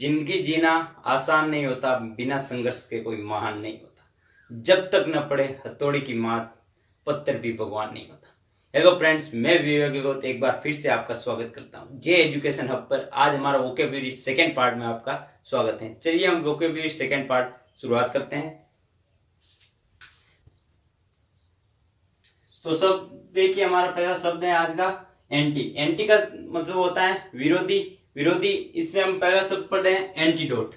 जिंदगी जीना आसान नहीं होता, बिना संघर्ष के कोई महान नहीं होता। जब तक न पड़े हथौड़ी की मात, पत्थर भी भगवान नहीं होता। हेलो फ्रेंड्स, मैं विवेक एक बार फिर से आपका स्वागत करता हूं जे एजुकेशन हब पर। आज हमारा वोकेबुलरी सेकंड पार्ट में आपका स्वागत है। चलिए हम वोकेबुलरी सेकंड पार्ट शुरुआत करते हैं। तो सब देखिए, हमारा पहला शब्द है आज का एंटी। एंटी का मतलब होता है विरोधी। विरोधी, इससे हम पहला शब्द पढ़ रहे हैं एंटीडोट।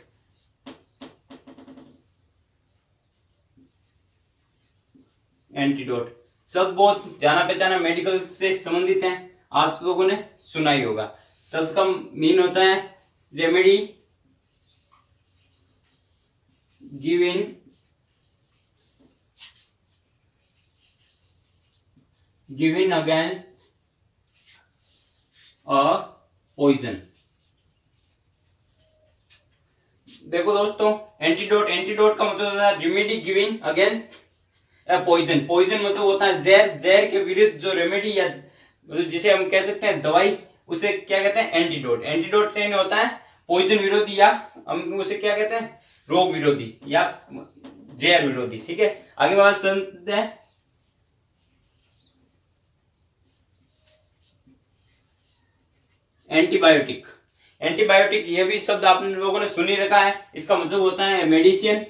एंटीडोट शब्द बहुत जाना पहचाना मेडिकल से संबंधित है, आप लोगों ने सुना ही होगा। शब्द का मीन होता है remedy given against a poison. देखो दोस्तों, एंटीडोट का मतलब होता है remedy given against poison. Poison मतलब होता है जहर। जहर के विरुद्ध जो रेमेडी या जिसे हम कह सकते हैं दवाई, उसे क्या कहते हैं एंटीडोट। एंटीडोट होता है पॉइजन विरोधी, या हम उसे क्या कहते हैं रोग विरोधी या जहर विरोधी। ठीक है, आगे बात सुनते हैं। एंटीबायोटिक। एंटीबायोटिक ये भी शब्द आप लोगों ने सुन ही रखा है। इसका मतलब होता है medicine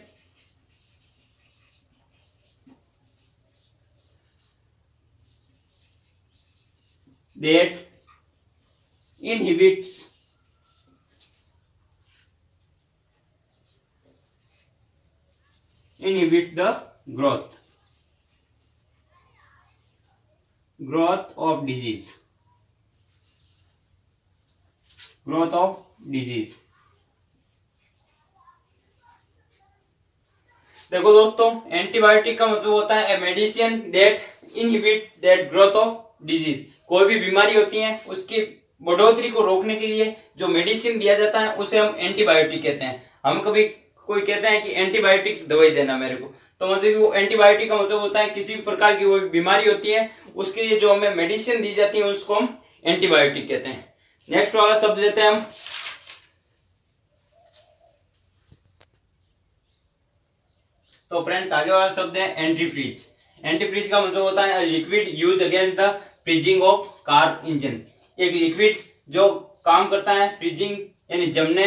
that inhibits the growth of disease। देखो दोस्तों, एंटीबायोटिक का मतलब होता है medicine that inhibit that growth of disease. कोई भी बीमारी होती है उसकी बढ़ोतरी को रोकने के लिए जो मेडिसिन दिया जाता है उसे हम एंटीबायोटिक कहते हैं। हम कभी कोई कहते हैं कि एंटीबायोटिक दवाई देना मेरे को, तो मतलब कि वो एंटीबायोटिक का मतलब होता है किसी भी प्रकार की वो बीमारी होती है उसके लिए जो हमें मेडिसिन दी जाती है उसको हम एंटीबायोटिक कहते हैं। नेक्स्ट वाला शब्द लेते हैं हम। तो फ्रेंड्स, आगे वाला शब्द है एंटीफ्रीज। एंटीफ्रीज का मतलब होता है liquid use against the freezing of car engine. एक लिक्विड जो काम करता है फ्रीजिंग यानी जमने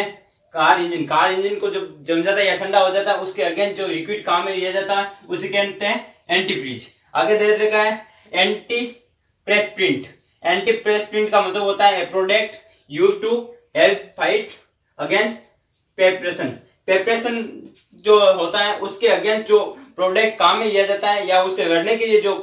कार इंजन को जब जम जाता है या ठंडा हो जाता है उसके अगेंस्ट जो लिक्विड काम में लिया जाता है उसे कहते हैं एंटीफ्रीज। आगे दे रखा है एंटी प्रेस्प्रिंट। एंटी प्रेस्प्रिंट का मतलब होता है product use to help fight against perspiration. Perspiration जो होता है उसके अगेंस्ट जो प्रोडक्ट काम में लिया जाता है या उससे लड़ने के लिए जो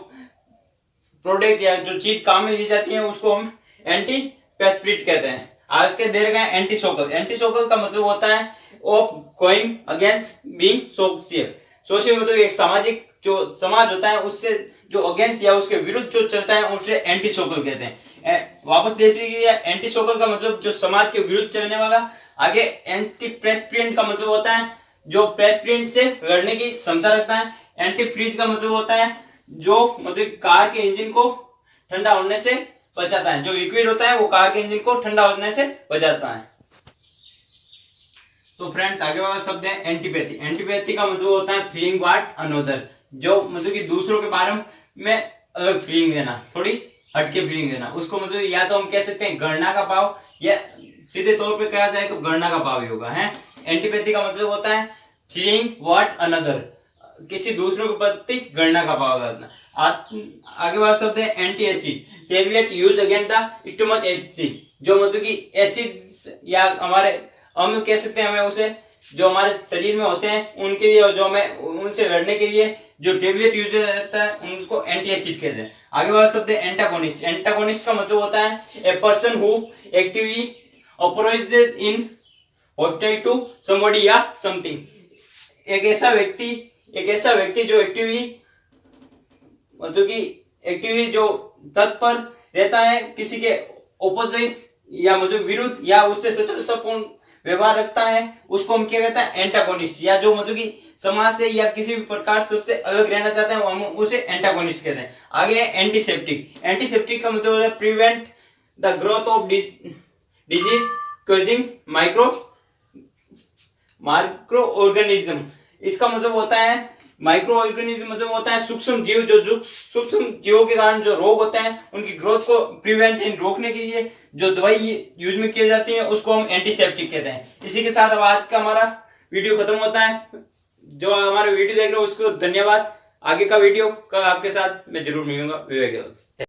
प्रोडक्ट या जो चीज काम में ली जाती है उसको हम एंटी पेस्प्रिट कहते हैं। आगे दे रखा है एंटीसोकल। एंटीसोकल का मतलब होता है of going against being social. Social मतलब एक सामाजिक जो समाज होता है उससे जो अगेंस्ट या उसके विरुद्ध जो चलता है उसे एंटीसोकल कहते हैं। वापस देख लीजिए, एंटीसोकल का मतलब जो समाज के विरुद्ध चलने वाला। आगे एंटी प्रेस्प्रिंट का मतलब होता है जो प्रेस्प्रिंट से लड़ने की क्षमता रखता है। एंटी फ्रीज का मतलब होता है जो मतलब कार के इंजन को ठंडा होने से बचाता है। जो लिक्विड होता है वो कार के इंजन को ठंडा होने से बचाता है। तो फ्रेंड्स, आगे वाला शब्द है एंटीपैथी। एंटीपैथी का मतलब होता है फीलिंग व्हाट अनदर, जो मतलब कि दूसरों के बारे में अलग फीलिंग देना, थोड़ी हटके फीलिंग देना। उसको मतलब या तो हम कह सकते हैं घृणा का भाव, या सीधे तौर पे कहा जाए तो घृणा का भाव ही होगा है। एंटीपैथी का मतलब होता है फीलिंग व्हाट अनदर, किसी दूसरों के प्रति घृणा का भाव रखना। आगे वाला शब्द है anti acid. Tablet use against the stomach acid, जो मतलब कि एसिड या हमारे हम कह सकते हैं हमें उसे जो हमारे शरीर में होते हैं उनके लिए, जो हमें उनसे लड़ने के लिए जो टेबलेट यूज रहता है उनको एंटी एसिड कहते हैं। आगे वाला शब्द है एंटागोनिस्ट। एंटागोनिस्ट का मतलब होता है a person who actively opposes in hostile to somebody या समथिंग। एक ऐसा व्यक्ति जो एक्टिवली मतलब कि एक्टिवली जो तत्पर रहता है किसी के ऑपोजिट या मतलब विरुद्ध या उससे शत्रुतापूर्ण व्यवहार रखता है, उसको हम क्या कहते हैं एंटागोनिस्ट। या जो मतलब कि समाज से या किसी भी प्रकार सबसे अलग रहना चाहते हैं हम उसे एंटागोनिस्ट कहते हैं। आगे है एंटीसेप्टिक। एंटीसेप्टिक का मतलब है prevent the growth of disease causing micro micro organism, इसका मतलब होता है माइक्रो ऑर्गेनिज्म मतलब होता है सूक्ष्म जीव, जो सूक्ष्म जीवों के कारण जो रोग होते हैं उनकी ग्रोथ को प्रिवेंट एंड रोकने के लिए जो दवाई यूज में की जाती है उसको हम एंटीसेप्टिक कहते हैं। इसी के साथ अब आज का हमारा वीडियो खत्म होता है। जो हमारा वीडियो देख रहे हो उसको धन्यवाद। आगे का वीडियो का आपके साथ मैं जरूर मिलूंगा। विवेक।